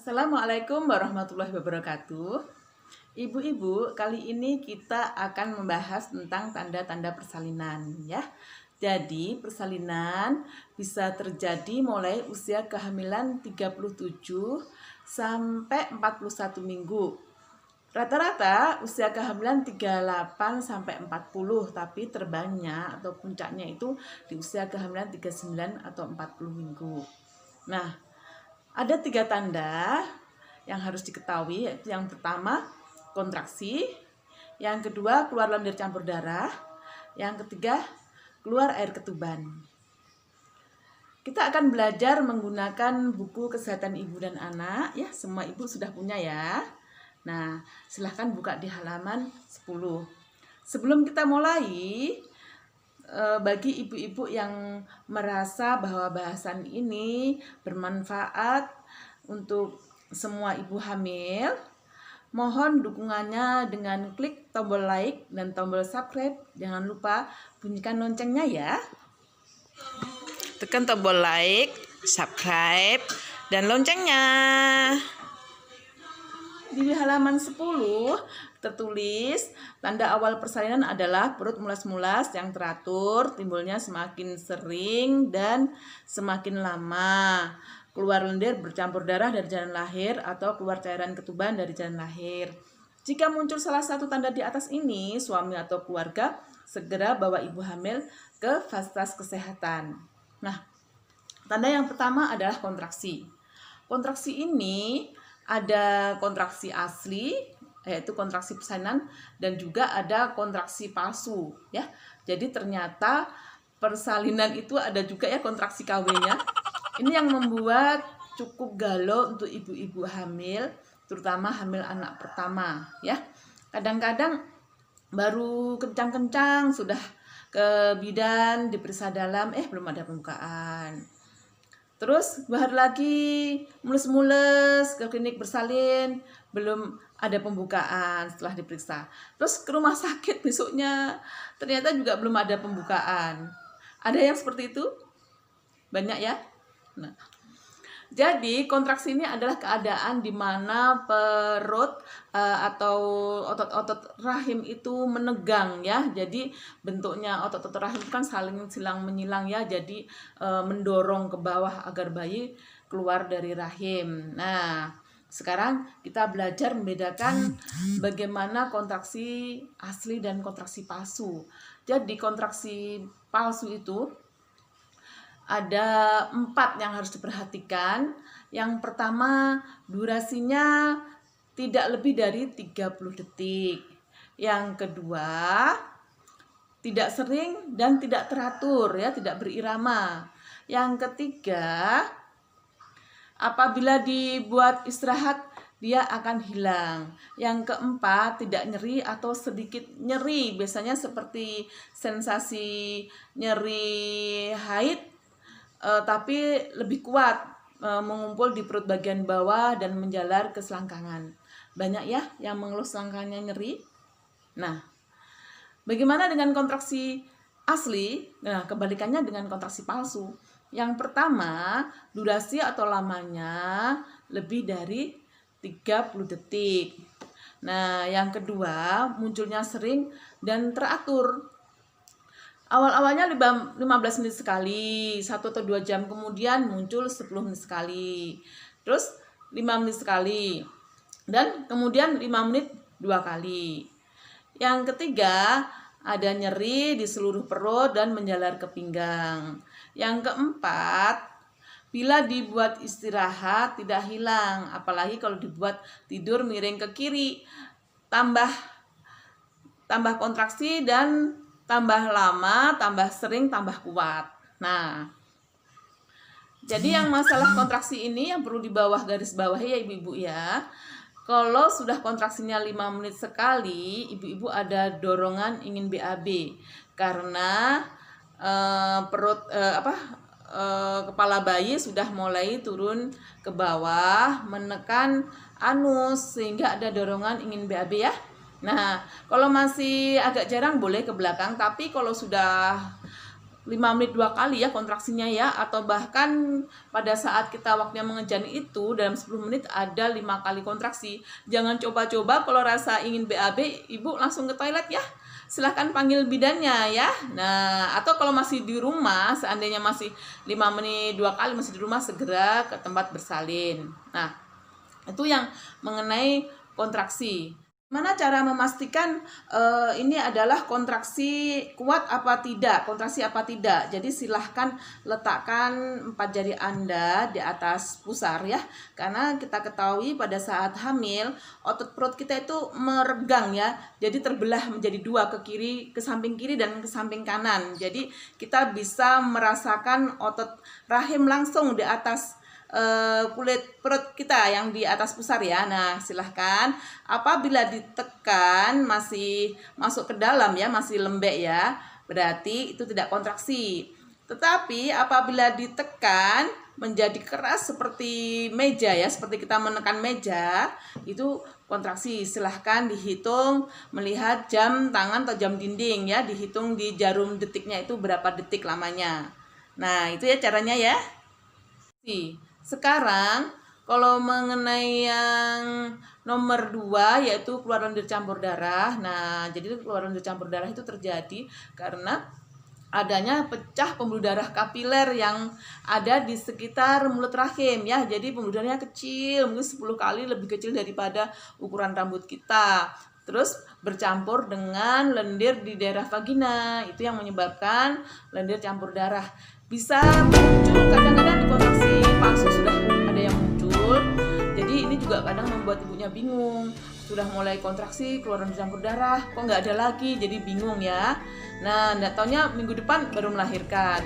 Assalamualaikum warahmatullahi wabarakatuh. Ibu-ibu, kali ini kita akan membahas tentang tanda-tanda persalinan ya. Jadi, persalinan bisa terjadi mulai usia kehamilan 37 sampai 41 minggu. Rata-rata usia kehamilan 38 sampai 40, tapi terbanyak atau puncaknya itu di usia kehamilan 39 atau 40 minggu. Nah, ada 3 tanda yang harus diketahui, yaitu yang pertama kontraksi, yang kedua keluar lendir campur darah, yang ketiga keluar air ketuban. Kita akan belajar menggunakan buku kesehatan ibu dan anak ya, semua ibu sudah punya ya. Nah, silahkan buka di halaman 10. Sebelum kita mulai, bagi ibu-ibu yang merasa bahwa bahasan ini bermanfaat untuk semua ibu hamil, mohon dukungannya dengan klik tombol like dan tombol subscribe. Jangan lupa bunyikan loncengnya ya. Tekan tombol like, subscribe, dan loncengnya. Di halaman 10 tertulis, tanda awal persalinan adalah perut mulas-mulas yang teratur, timbulnya semakin sering dan semakin lama. Keluar lendir bercampur darah dari jalan lahir atau keluar cairan ketuban dari jalan lahir. Jika muncul salah satu tanda di atas ini, suami atau keluarga segera bawa ibu hamil ke fasilitas kesehatan. Nah, tanda yang pertama adalah kontraksi. Kontraksi ini ada kontraksi asli, yaitu kontraksi persalinan, dan juga ada kontraksi palsu ya. Jadi ternyata persalinan itu ada juga ya kontraksi KW-nya. Ini yang membuat cukup galau untuk ibu-ibu hamil, terutama hamil anak pertama ya. Kadang-kadang baru kencang-kencang sudah ke bidan diperiksa dalam, belum ada pembukaan. Terus 2 hari lagi mulus-mulus ke klinik bersalin, belum ada pembukaan setelah diperiksa. Terus ke rumah sakit besoknya ternyata juga belum ada pembukaan. Ada yang seperti itu? Banyak ya? Nah, jadi kontraksi ini adalah keadaan di mana perut atau otot-otot rahim itu menegang ya. Jadi bentuknya otot-otot rahim kan saling silang menyilang ya. Jadi mendorong ke bawah agar bayi keluar dari rahim. Nah, sekarang kita belajar membedakan bagaimana kontraksi asli dan kontraksi palsu. Jadi kontraksi palsu itu ada 4 yang harus diperhatikan. Yang pertama, durasinya tidak lebih dari 30 detik. Yang kedua, tidak sering dan tidak teratur ya, tidak berirama. Yang ketiga, apabila dibuat istirahat dia akan hilang. Yang keempat, tidak nyeri atau sedikit nyeri, biasanya seperti sensasi nyeri haid, tapi lebih kuat, mengumpul di perut bagian bawah dan menjalar ke selangkangan. Banyak ya yang mengeluh selangkangannya nyeri. Nah, bagaimana dengan kontraksi asli? Nah, kebalikannya dengan kontraksi palsu. Yang pertama, durasi atau lamanya lebih dari 30 detik. Nah, yang kedua, munculnya sering dan teratur. Awal-awalnya 15 menit sekali, 1 atau 2 jam kemudian muncul 10 menit sekali. Terus 5 menit sekali. Dan kemudian 5 menit 2 kali. Yang ketiga, ada nyeri di seluruh perut dan menjalar ke pinggang. Yang keempat, bila dibuat istirahat tidak hilang, apalagi kalau dibuat tidur miring ke kiri, tambah kontraksi dan tambah lama, tambah sering, tambah kuat. Nah, jadi yang masalah kontraksi ini yang perlu di bawah garis bawah ya ibu-ibu ya. Kalau sudah kontraksinya 5 menit sekali, ibu-ibu ada dorongan ingin BAB karena kepala bayi sudah mulai turun ke bawah menekan anus sehingga ada dorongan ingin BAB ya. Nah, kalau masih agak jarang boleh ke belakang, tapi kalau sudah 5 menit 2 kali ya kontraksinya ya, atau bahkan pada saat kita waktunya mengejan itu dalam 10 menit ada 5 kali kontraksi. Jangan coba-coba kalau rasa ingin BAB, ibu langsung ke toilet ya. Silahkan panggil bidannya ya. Nah, atau kalau masih di rumah, seandainya masih 5 menit 2 kali masih di rumah, segera ke tempat bersalin. Nah, itu yang mengenai kontraksi. Mana cara memastikan ini adalah kontraksi kuat apa tidak, kontraksi apa tidak. Jadi silahkan letakkan 4 jari Anda di atas pusar ya. Karena kita ketahui pada saat hamil, otot perut kita itu meregang ya. Jadi terbelah menjadi 2, ke samping kiri dan ke samping kanan. Jadi kita bisa merasakan otot rahim langsung di atas kulit perut kita yang di atas pusar ya. Nah, silahkan apabila ditekan masih masuk ke dalam ya, masih lembek ya, berarti itu tidak kontraksi. Tetapi apabila ditekan menjadi keras seperti meja ya, seperti kita menekan meja, itu kontraksi. Silahkan dihitung melihat jam tangan atau jam dinding ya, dihitung di jarum detiknya itu berapa detik lamanya. Nah, itu ya caranya ya. Sekarang kalau mengenai yang nomor 2 yaitu keluar lendir campur darah. Nah, jadi keluar lendir campur darah itu terjadi karena adanya pecah pembuluh darah kapiler yang ada di sekitar mulut rahim ya. Jadi pembuluh darahnya kecil, mungkin 10 kali lebih kecil daripada ukuran rambut kita. Terus bercampur dengan lendir di daerah vagina. Itu yang menyebabkan lendir campur darah. Bisa muncul kadang-kadang di kontraksi palsu sudah ada yang muncul. Jadi ini juga kadang membuat ibunya bingung. Sudah mulai kontraksi, keluar lendir campur darah, kok nggak ada lagi, jadi bingung ya. Nah, nggak taunya minggu depan baru melahirkan.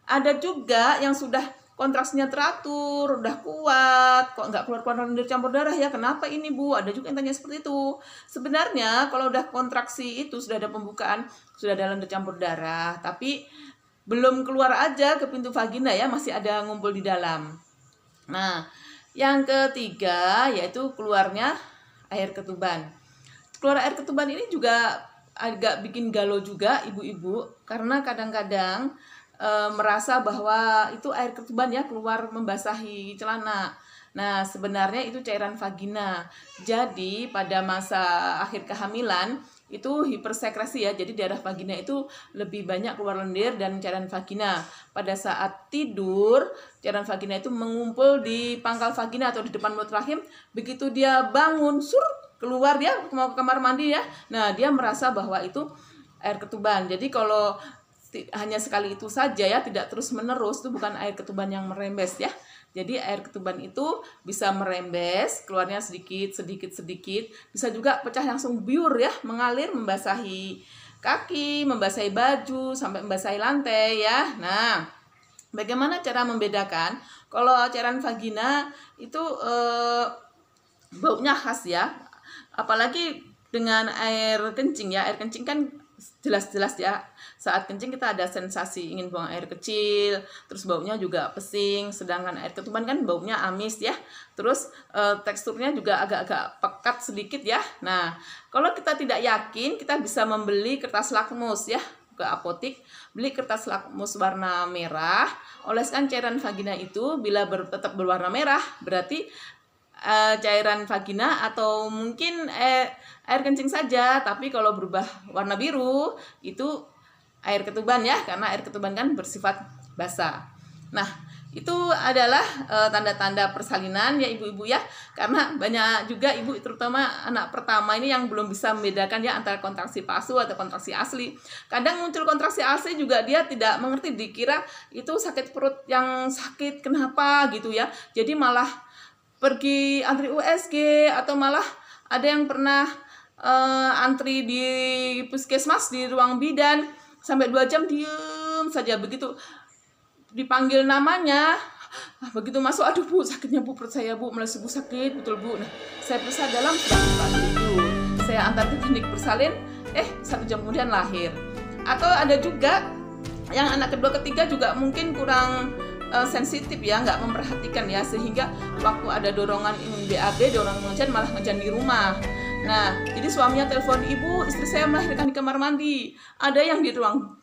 Ada juga yang sudah kontraksinya teratur, udah kuat, kok nggak keluar lendir campur darah ya, kenapa ini Bu? Ada juga yang tanya seperti itu. Sebenarnya kalau udah kontraksi itu sudah ada pembukaan, sudah ada lendir campur darah, tapi belum keluar aja ke pintu vagina ya, masih ada ngumpul di dalam. Nah, yang ketiga yaitu keluarnya air ketuban. Keluar air ketuban ini juga agak bikin galau juga ibu-ibu, karena kadang-kadang merasa bahwa itu air ketuban ya keluar membasahi celana. Nah, sebenarnya itu cairan vagina. Jadi pada masa akhir kehamilan itu hipersekresi ya, jadi daerah vagina itu lebih banyak keluar lendir dan cairan vagina. Pada saat tidur, cairan vagina itu mengumpul di pangkal vagina atau di depan mulut rahim. Begitu dia bangun, keluar dia mau ke kamar mandi ya. Nah, dia merasa bahwa itu air ketuban. Jadi kalau hanya sekali itu saja ya, tidak terus menerus, itu bukan air ketuban yang merembes ya. Jadi air ketuban itu bisa merembes, keluarnya sedikit, bisa juga pecah langsung biur ya, mengalir, membasahi kaki, membasahi baju, sampai membasahi lantai ya. Nah, bagaimana cara membedakan? Kalau cairan vagina itu baunya khas ya, apalagi dengan air kencing ya. Air kencing kan jelas-jelas ya, saat kencing kita ada sensasi ingin buang air kecil, terus baunya juga pesing. Sedangkan air ketuban kan baunya amis ya, terus teksturnya juga agak-agak pekat sedikit ya. Nah, kalau kita tidak yakin, kita bisa membeli kertas lakmus ya, ke apotik, beli kertas lakmus warna merah, oleskan cairan vagina itu. Bila tetap berwarna merah, berarti cairan vagina atau mungkin air kencing saja. Tapi kalau berubah warna biru itu air ketuban ya, karena air ketuban kan bersifat basah. Nah, itu adalah tanda-tanda persalinan ya ibu-ibu ya, karena banyak juga ibu, terutama anak pertama ini, yang belum bisa membedakan ya antara kontraksi palsu atau kontraksi asli. Kadang muncul kontraksi asli juga dia tidak mengerti, dikira itu sakit perut yang sakit kenapa gitu ya, jadi malah pergi antri USG, atau malah ada yang pernah antri di puskesmas di ruang bidan sampai 2 jam diem saja. Begitu dipanggil namanya Begitu masuk, aduh Bu, sakitnya Bu, perut saya Bu, melesuk Bu, sakit betul Bu. Nah, saya periksa dalam sudah 47. Saya antar ke klinik bersalin, 1 jam kemudian lahir. Atau ada juga yang anak kedua ketiga juga mungkin kurang sensitif ya, nggak memperhatikan ya, sehingga waktu ada dorongan BAB, dorongan ngejan, malah ngejan di rumah. Nah, jadi suaminya telepon, ibu, istri saya melahirkan di kamar mandi. Ada yang di ruang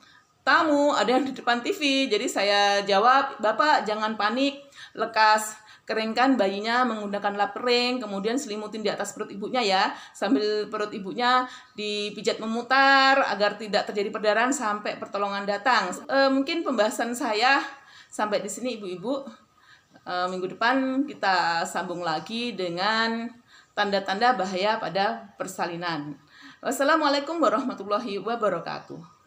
tamu, ada yang di depan TV. Jadi saya jawab, Bapak jangan panik, lekas keringkan bayinya menggunakan lap kering, kemudian selimutin di atas perut ibunya ya, sambil perut ibunya dipijat memutar agar tidak terjadi perdarahan sampai pertolongan datang. Mungkin pembahasan saya sampai di sini ibu-ibu. Minggu depan kita sambung lagi dengan tanda-tanda bahaya pada persalinan. Wassalamualaikum warahmatullahi wabarakatuh.